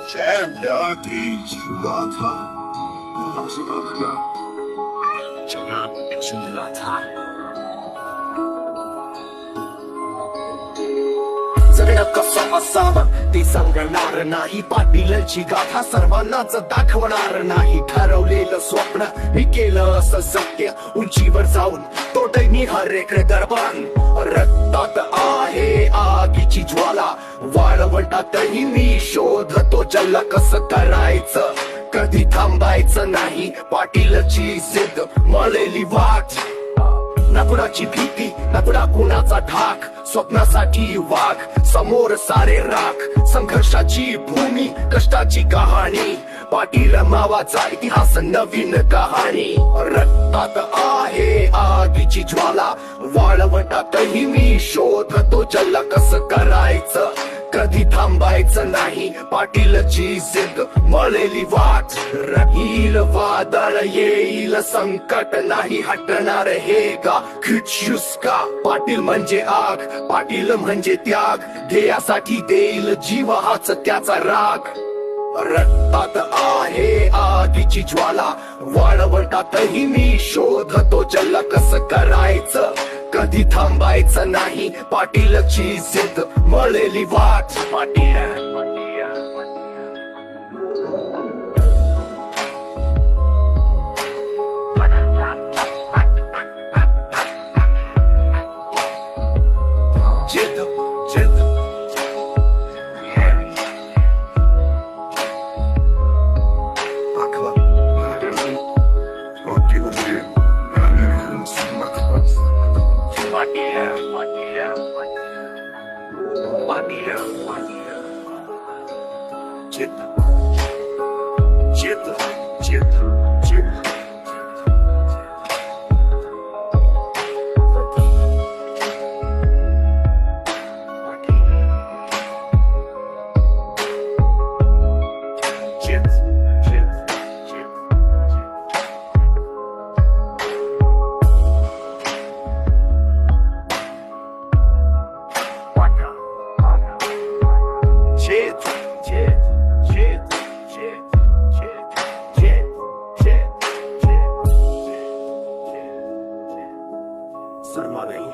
जगणं कसं असावं ते सांगणार नाही, पाटीलची गाथा सर्वांनाच दाखवणार नाही. ठरवलेलं स्वप्न मी केलं असं सत्य, उंचीवर जाऊन तोडय मी हर एक दरबान. रक्तात आहे आगीची ज्वाला, वाळवंटातही मी शोधतो जल कसं करायचं, कधी थांबायचं नाही. पाटीलची जिद्द मळलेली वाट, ना कुणाची भीती ना कुणाचा धाक, स्वप्नासाठी वाघ समोर सारे राख. संघर्षाची भूमी कष्टाची कहाणी, पाटील मावाचा इतिहास नवीन कहाणी. रक्तात आहे आगीची ज्वाला, वाळवंटातही मी शोधतो जल कसं करायचं, कधी थांबायचं नाही. पाटीलची जिद्द मळलेली वाट, राहील वादळ येईल संकट नाही हटणार हे का खिचूस का. पाटील म्हणजे आग, पाटील म्हणजे त्याग, ध्येयासाठी देईल जीव हाच त्याचा राग. रक्तात आहे आगीची ज्वाला, वाळवंटातही मी शोधतो जल कसं करायचं, कधी थांबायचं नाही. पाटीलची जिद्द मळलेली वाट. पाटील जिद्द जिद्द Sarmada